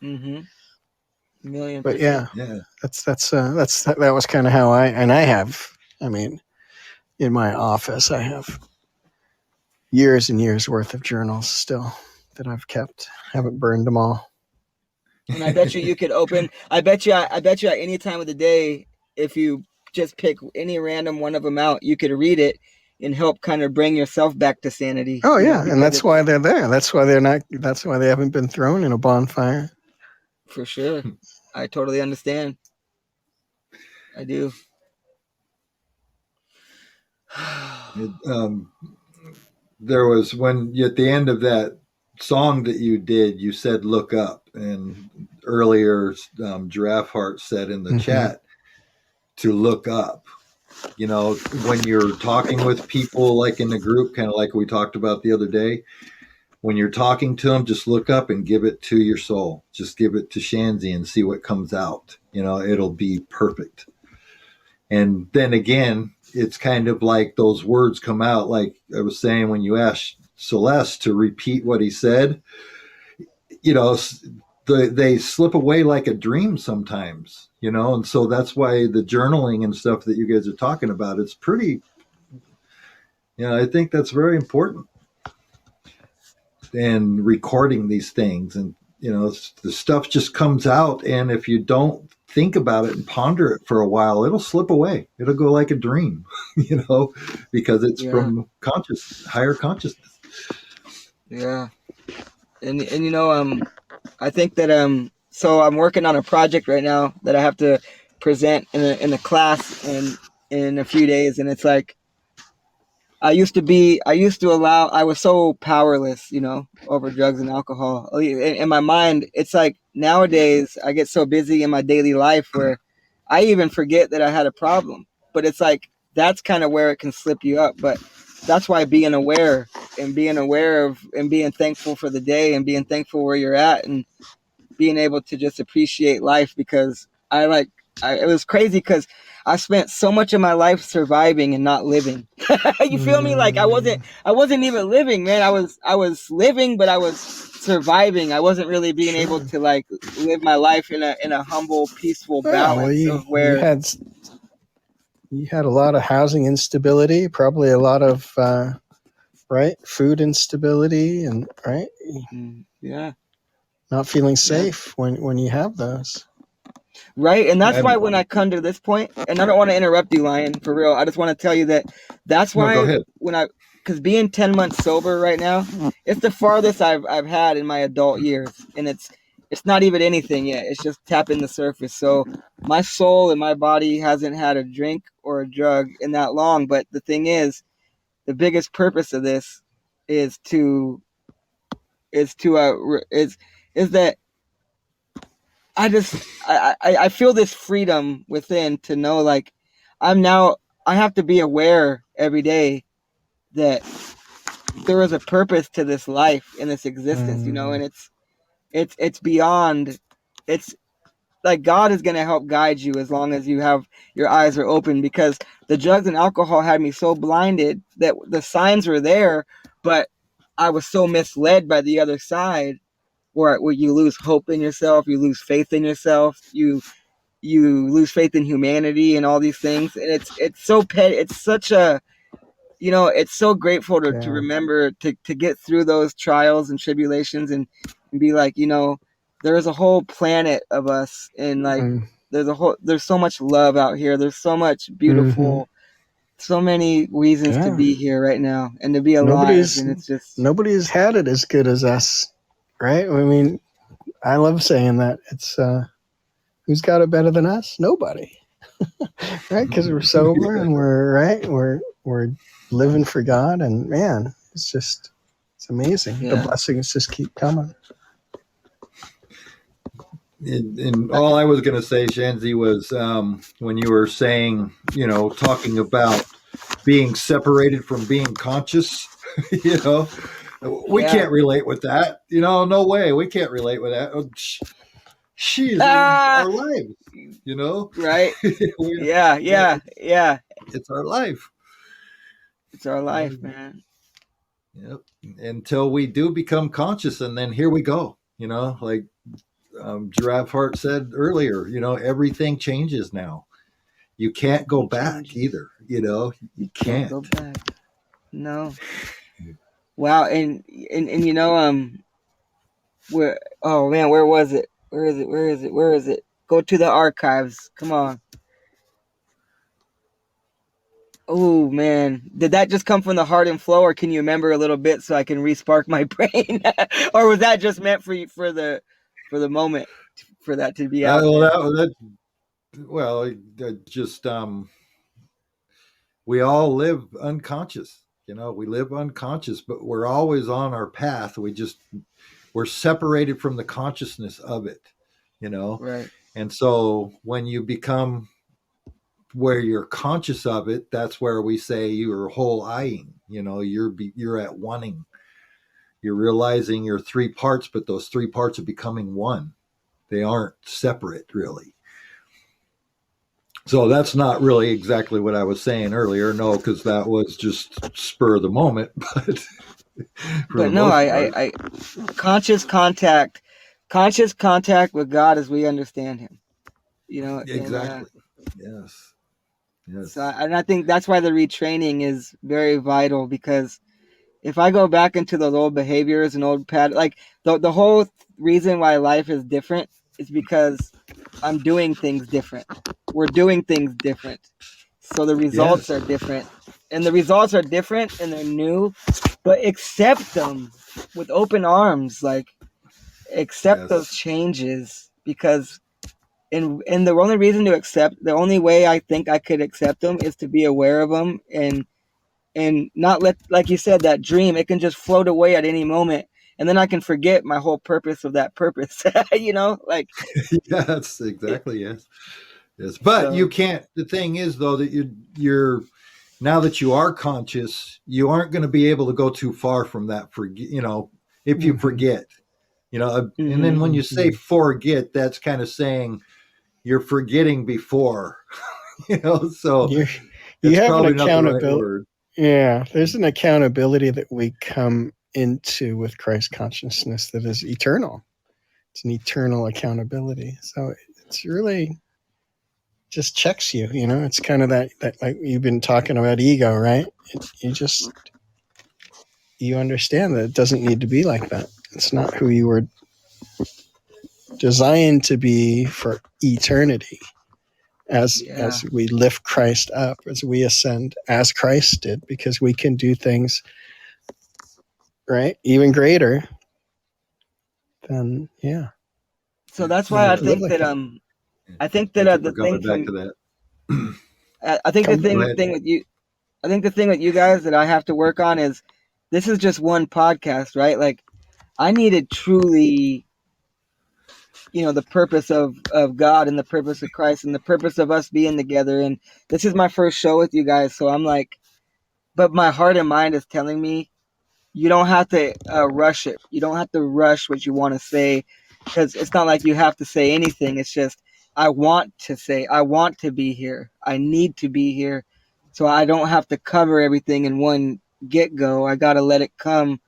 Mm-hmm. Million But percent. yeah, Yeah. that was kind of how I have. I mean, in my office, I have years and years worth of journals still that I've kept. Haven't burned them all. And I bet you could open. I bet you at any time of the day, if you just pick any random one of them out, you could read it and help kind of bring yourself back to sanity. Oh yeah, and Because that's why it's they're there. That's why they're not. That's why they haven't been thrown in a bonfire. for sure. I totally understand. I do. There was when at the end of that song that you did, you said "look up," and earlier Giraffe Heart said in the chat to look up. You know, when you're talking with people, like in the group, kind of like we talked about the other day, when you're talking to them, just look up and give it to your soul. Just give it to Shanzi and see what comes out. You know, it'll be perfect. And then again, it's kind of like those words come out. Like I was saying, when you asked Celeste to repeat what he said, you know, they slip away like a dream sometimes, you know, and so that's why the journaling and stuff that you guys are talking about, it's pretty, you know, I think that's very important. And recording these things, and you know, the stuff just comes out, and if you don't think about it and ponder it for a while, it'll slip away. It'll go like a dream, you know, because it's from higher consciousness. Yeah. And you know, I think that so I'm working on a project right now that I have to present in a class in a few days, and it's like I was so powerless, you know, over drugs and alcohol. In my mind, it's like nowadays I get so busy in my daily life where I even forget that I had a problem. But it's like that's kind of where it can slip you up. But that's why being aware and being thankful for the day and being thankful where you're at and being able to just appreciate life, because it was crazy because I spent so much of my life surviving and not living. You feel me? Like I wasn't even living, man. I was living, but I was surviving. I wasn't really being able to like live my life in a humble, peaceful balance of where you had a lot of housing instability, probably a lot of food instability, and yeah, not feeling safe when you have those. Right. And that's why when I come to this point, and I don't want to interrupt you, Lion, for real. I just want to tell you that's why because being 10 months sober right now, it's the farthest I've had in my adult years. And it's not even anything yet. It's just tapping the surface. So my soul and my body hasn't had a drink or a drug in that long. But the thing is, the biggest purpose of this is that I feel this freedom within to know, like, I have to be aware every day that there is a purpose to this life and this existence, you know, and it's beyond, it's like God is going to help guide you as long as you have your eyes are open, because the drugs and alcohol had me so blinded that the signs were there, but I was so misled by the other side where you lose hope in yourself, you lose faith in yourself, you lose faith in humanity and all these things. And it's so petty. It's such a, you know, it's so grateful to remember to get through those trials and tribulations and be like, you know, there is a whole planet of us, and like there's so much love out here. There's so much beautiful, so many reasons to be here right now and to be alive. And it's just nobody's had it as good as us, right? I mean, I love saying that. It's who's got it better than us? Nobody, right? Because we're sober and we're living for God, and man, it's amazing. The blessings just keep coming. And all I was going to say, Shanzi, was when you were saying, you know, talking about being separated from being conscious, you know, we can't relate with that. You know, no way. We can't relate with that. She's our life, you know? Right. Yeah. It's our life. It's our life, man. Yep. Until we do become conscious, and then here we go, you know, like Giraffe Heart said earlier, you know, everything changes now. You can't go back either, you know, you can't go back. No. Wow. And you know, where was it? Where is it? Go to the archives. Come on. Oh man, did that just come from the heart and flow, or can you remember a little bit so I can respark my brain? Or was that just meant for you for the moment, for that to be out there? Just we all live unconscious. We live unconscious, but we're always on our path. We're separated from the consciousness of it, Right. And so when you become where you're conscious of it, that's where we say you're whole eyeing. You're at oneing. You're realizing you're three parts, but those three parts are becoming one. They aren't separate, really. So that's not really exactly what I was saying earlier. No, because that was just spur of the moment. But for the But no, most part, I conscious contact with God as we understand Him. And exactly. Yes. Yes. and I think that's why the retraining is very vital, because if I go back into those old behaviors and old like the whole reason why life is different is because I'm doing things different. We're doing things different. So the results Yes. are different. And the results are different and they're new, but accept them with open arms. Like, accept those Yes. changes, because and the only reason to accept, the only way I think I could accept them is to be aware of them, and not let, like you said, that dream, it can just float away at any moment, and then I can forget my whole purpose of that purpose. Like Yes. it, Exactly. Yes. Yes. But you so can't. The thing is, though, that you're now that you are conscious, you aren't going to be able to go too far from that. If you Mm-hmm. forget, and then mhm. when you say Mm-hmm. forget, that's kind of saying you're forgetting before, so You you it's have an probably not the right accountability. word. Yeah, there's an accountability that we come into with Christ consciousness that is eternal. It's an eternal accountability. So it's really just checks you. It's kind of that like you've been talking about ego, right? You understand that it doesn't need to be like that. It's not who you were designed to be for eternity. Yeah. As we lift Christ up, as we ascend as Christ did, because we can do things right even greater. Then So that's we why don't I have to live think like that that. Thank you the for thing coming back to from that. I think the Come Go back. ahead. thing with you, I think the thing with you guys that I have to work on is, this is just one podcast, right? Like, I needed truly, the purpose of God and the purpose of Christ and the purpose of us being together. And this is my first show with you guys, so I'm like, but my heart and mind is telling me, you don't have to rush it. You don't have to rush what you want to say, because it's not like you have to say anything. It's just, I want to say, I want to be here. I need to be here. So I don't have to cover everything in one get go. I got to let it come,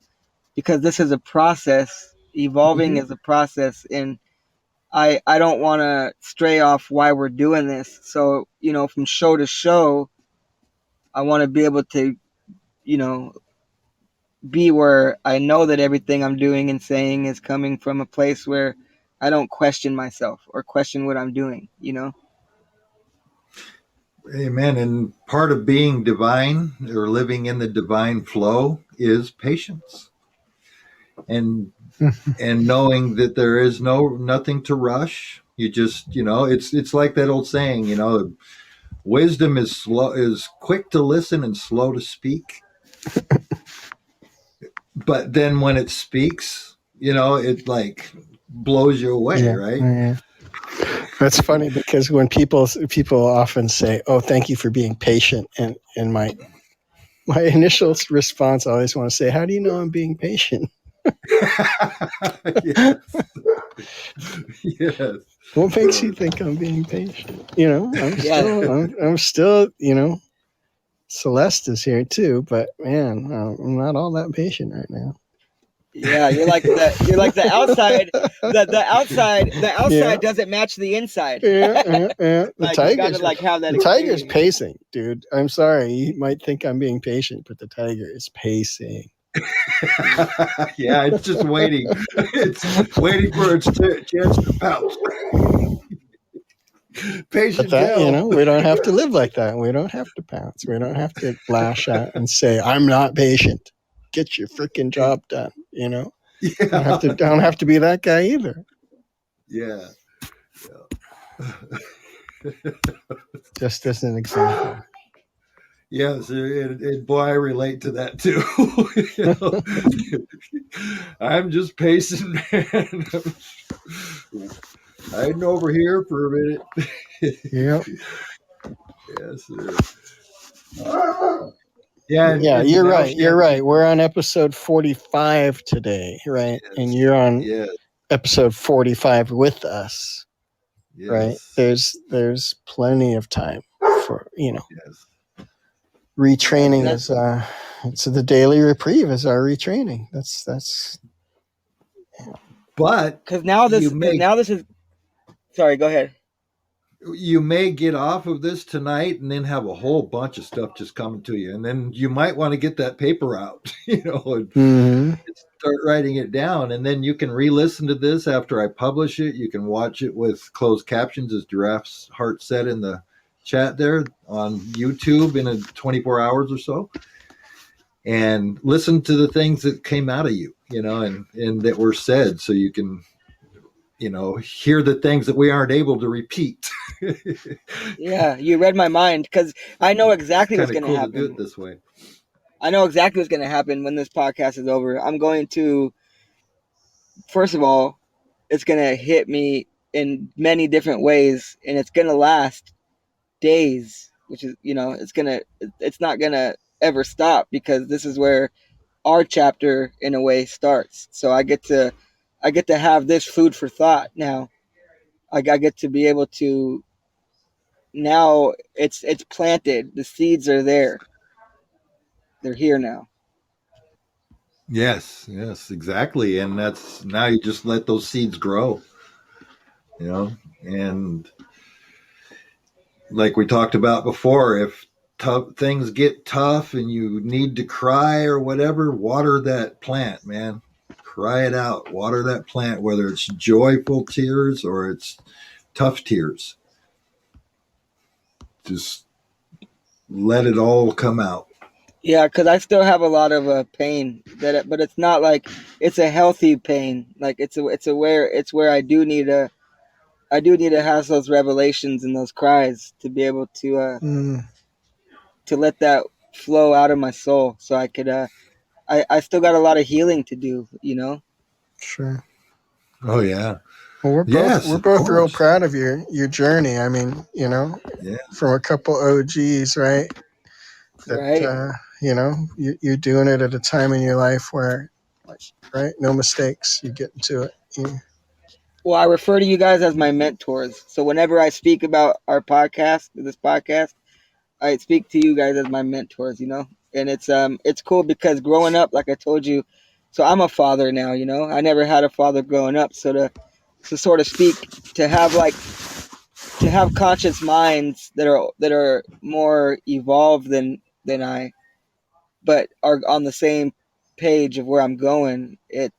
because this is a process. Evolving Mm-hmm. is a process. And I don't want to stray off why we're doing this. So, from show to show, I want to be able to, you know, be where I know that everything I'm doing and saying is coming from a place where I don't question myself or question what I'm doing. Amen. And part of being divine or living in the divine flow is patience, and knowing that there is nothing to rush. You just, it's like that old saying, wisdom is quick to listen and slow to speak. But then when it speaks, it like blows you away, Yeah, right? yeah. That's funny because when people often say, "Oh, thank you for being patient," and my initial response, I always want to say, "How do you know I'm being patient? Yes. Yes. What makes you think I'm being patient?" I'm Yeah. still, I'm still, Celeste is here too, but man, I'm not all that patient right now. Yeah, you're like the outside, the Yeah, outside doesn't match the inside. yeah. Like, you got to like have that The tiger's experience. pacing, dude. I'm sorry, you might think I'm being patient, but the tiger is pacing. Yeah, it's just waiting. It's waiting for its chance to pounce. But Patient that, Joe. we don't have to live like that. We don't have to pounce. We don't have to lash out and say, "I'm not patient." Get your freaking job done. Yeah. I don't have to be that guy either. Yeah. Just as an example. Yes, and boy, I relate to that too. I'm just pacing, man. Hiding over here for a minute. Yep. Yes, sir. Yeah, Yeah, and you're now right. You're Shannon. right. We're on episode 45 today, right? And Yes, you're on yes, episode 45 with us, right? yes, There's plenty of time for, yes. Yeah, retraining because is it's the daily reprieve is our retraining. That's But now you this is. Sorry, go ahead. may get off of this tonight and then have a whole bunch of stuff just coming to you, and then you might want to get that paper out, and mm-hmm. start writing it down, and then you can re-listen to this after I publish it. You can watch it with closed captions, as Giraffe's Heart said in the chat there on YouTube in 24 hours or so, and listen to the things that came out of you, and that were said, so you can hear the things that we aren't able to repeat. Yeah, you read my mind because I know It's exactly what's kind of going to cool to do it happen. this way. I know exactly what's going to happen when this podcast is over. I'm going to, first of all, it's going to hit me in many different ways, and it's going to last days, which is, it's not going to ever stop because this is where our chapter in a way starts. So I get to have this food for thought now. I get to be able to now it's planted. The seeds are there. They're here now. Yes, yes, exactly. And that's now you just let those seeds grow, and like we talked about before, if things get tough and you need to cry or whatever, water that plant, man. Cry it out. Water that plant, whether it's joyful tears or it's tough tears. Just let it all come out. Yeah, because I still have a lot of pain but it's not like it's a healthy pain. Like it's where I do need to have those revelations and those cries to be able to let that flow out of my soul, so I could I still got a lot of healing to do. Sure. Oh yeah. Well, Yes, we're of both real course. proud of your journey. I mean, Yeah. from a couple OGs, right? That Right. you're doing it at a time in your life where, like, right, no mistakes. You get into it. Well, I refer to you guys as my mentors. So whenever I speak about this podcast, I speak to you guys as my mentors. And it's cool because growing up, like I told you, so I'm a father now. I never had a father growing up, so to sort of speak, to have conscious minds that are more evolved than I, but are on the same page of where I'm going. That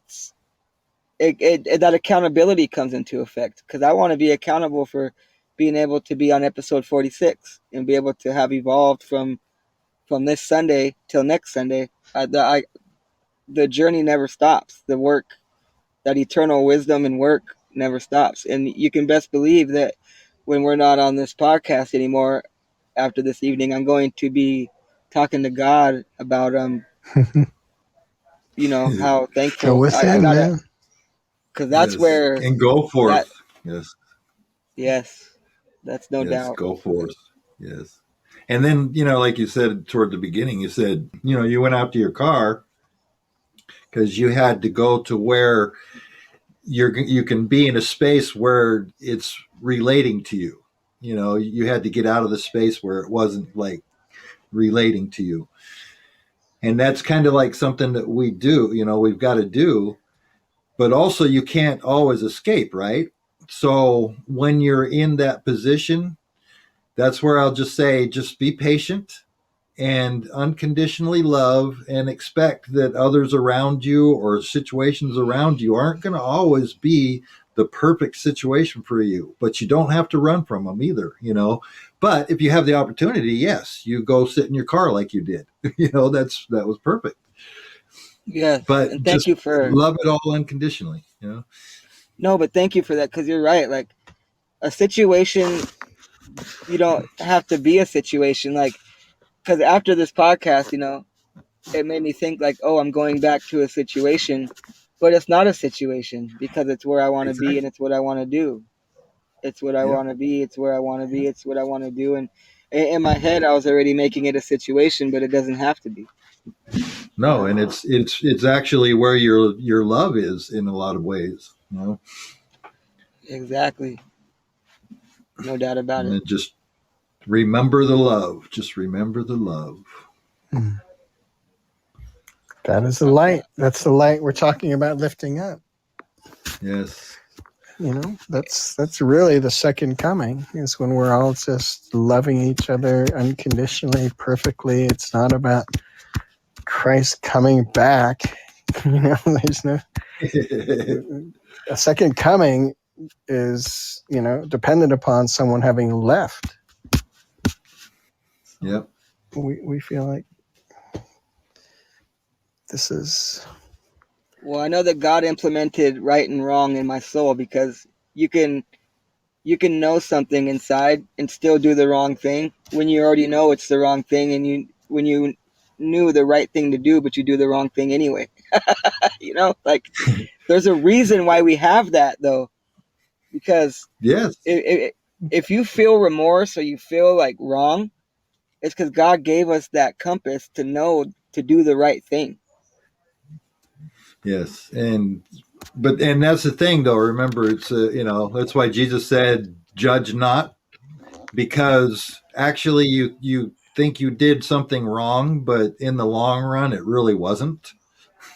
accountability comes into effect because I want to be accountable for being able to be on episode 46 and be able to have evolved from this Sunday till next Sunday. The journey never stops. The work, that eternal wisdom and work, never stops. And you can best believe that when we're not on this podcast anymore after this evening, I'm going to be talking to God about how Go thankful I within, gotta, man. because that's Yes. where And go that forth. Yes. yes, that's no Yes. doubt. Go forth. Yes. And then, like you said toward the beginning, you said, you went out to your car because you had to go to where you can be in a space where it's relating to you. You had to get out of the space where it wasn't like relating to you. And that's kind of like something that we do, we've got to do, but also you can't always escape, right? So when you're in that position, that's where I'll just say, just be patient and unconditionally love and expect that others around you or situations around you aren't going to always be the perfect situation for you, but you don't have to run from them either. But if you have the opportunity, yes, you go sit in your car like you did. That was perfect. Yes, But and thank just you for love it all unconditionally. no, but thank you for that because you're right. Like a situation, you don't have to be a situation. Like because after this podcast, it made me think like, oh, I'm going back to a situation, but it's not a situation because it's where I want to be and it's what I want to do. It's what I Yep. want to be. It's where I want to be. It's what I want to do. And in my head, I was already making it a situation, but it doesn't have to be. No, and it's actually where your love is in a lot of ways. Exactly. No doubt about And it. then just remember the love. Just remember the love. That is the light. That's the light we're talking about lifting up. Yes. That's really the second coming, is when we're all just loving each other unconditionally, perfectly. It's not about Christ coming back. There's no a second coming is, dependent upon someone having left. Yep. We feel like this is. Well, I know that God implemented right and wrong in my soul, because you can know something inside and still do the wrong thing when you already know it's the wrong thing, and when you knew the right thing to do, but you do the wrong thing anyway. Like there's a reason why we have that, though, because Yes. if you feel remorse or you feel like wrong, it's because God gave us that compass to know to do the right thing. Yes. And that's the thing, though. Remember, it's that's why Jesus said, "Judge not," because actually you think you did something wrong, but in the long run, it really wasn't.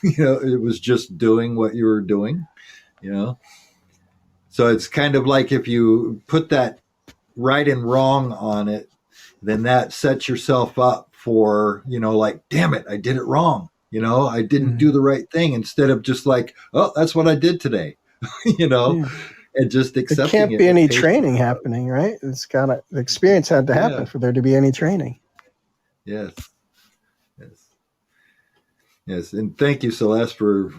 It was just doing what you were doing. So it's kind of like if you put that right and wrong on it, then that sets yourself up for, like, damn it, I did it wrong. I didn't do the right thing, instead of just like, oh, that's what I did today, and just accepting it. There can't be any training happening, right? The experience had to happen for there to be any training. Yes. Yes. Yes. And thank you, Celeste, for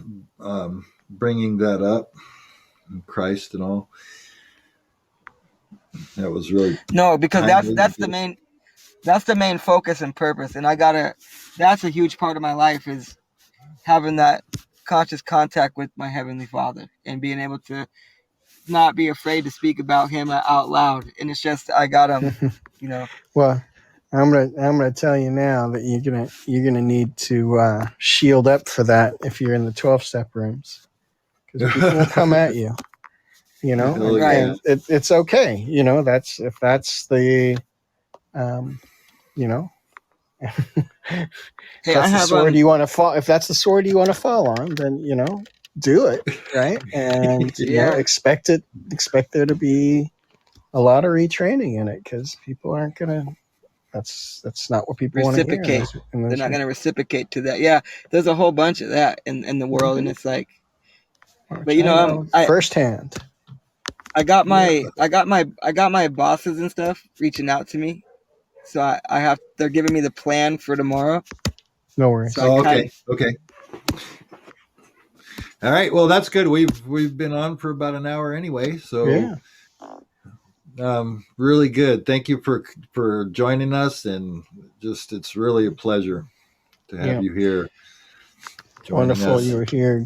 bringing that up, Christ and all. That was really because that's the main focus and purpose. And that's a huge part of my life, is having that conscious contact with my Heavenly Father and being able to not be afraid to speak about Him out loud. And it's just, I got him, Well, I'm gonna tell you now that you're gonna need to shield up for that if you're in the 12-step rooms, because people will come at you. Right. And it's okay. That's the Hey, that's the sword you want to fall. If that's the sword you want to fall on, then do it, right? And expect there to be a lot of retraining in it, because people aren't gonna. That's not what people want to hear. They're not going to reciprocate to that. Yeah, there's a whole bunch of that in the world, and it's like, but I firsthand. I got my bosses and stuff reaching out to me, so they're giving me the plan for tomorrow. No worries. So okay. All right. Well, that's good. We've been on for about an hour anyway, so really good. Thank you for joining us, and just it's really a pleasure to have you here. Wonderful, you were here,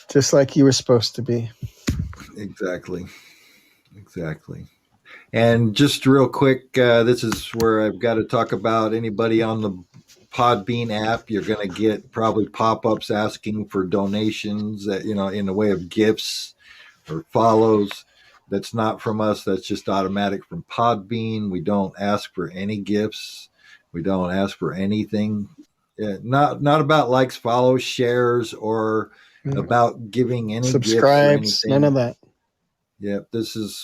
just like you were supposed to be. Exactly. And just real quick, this is where I've got to talk about anybody on the Podbean app. You're going to get probably pop-ups asking for donations that, in the way of gifts or follows. That's not from us. That's just automatic from Podbean. We don't ask for any gifts. We don't ask for anything. Not about likes, follows, shares, or about giving any subscribes, gifts or anything. None of that. Yeah,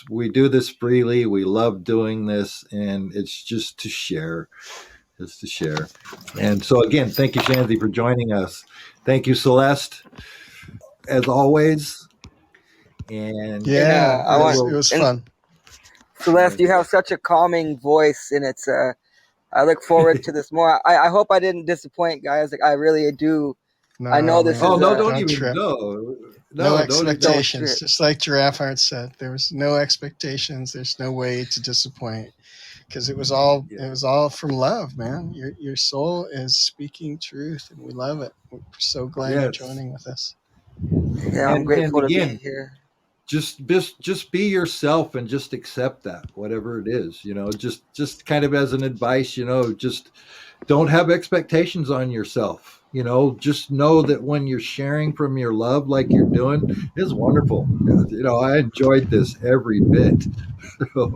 we do this freely. We love doing this, and it's just to share. And so again, thank you, Shanzi, for joining us. Thank you, Celeste, as always. And it was fun. Celeste, you have such a calming voice, and it's I look forward to this more. I hope I didn't disappoint, guys. Like, I really do. No, I know this is. Oh no! Don't even go. No expectations. Just like Giraffe Heart said, there was no expectations. There's no way to disappoint, because it was all Yeah. from love, man. Your soul is speaking truth, and we love it. We're so glad you're Yes. joining with us. Yeah, I'm And grateful to be again, here. just be yourself and just accept that, whatever it is, just kind of as an advice, just don't have expectations on yourself. Just know that when you're sharing from your love like you're doing is wonderful. I enjoyed this every bit. So,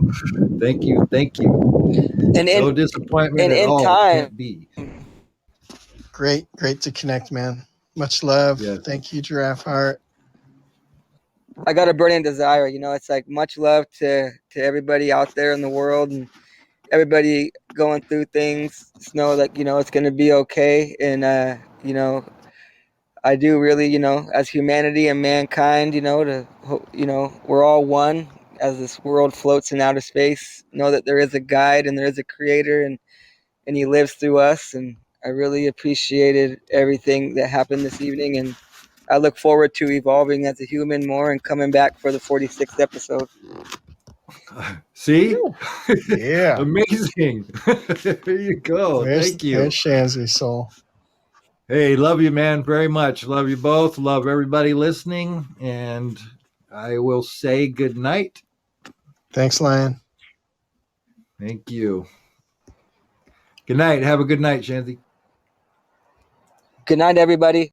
thank you. And No disappointment at in all. time, Can't be. Great to connect, man. Much love. Yes. Thank you, Giraffe Heart. I got a burning desire. It's like much love to everybody out there in the world, and everybody going through things. Just know that it's gonna be okay, and I do really, as humanity and mankind, we're all one as this world floats in outer space. Know that there is a guide and there is a creator, and he lives through us. And I really appreciated everything that happened this evening, and I look forward to evolving as a human more and coming back for the 46th episode. See? Yeah. Amazing. There you go. There's Thank you. Shansley's soul. Hey, love you, man, very much. Love you both. Love everybody listening. And I will say good night. Thanks, Lion. Thank you. Good night. Have a good night, Shanti. Good night, everybody.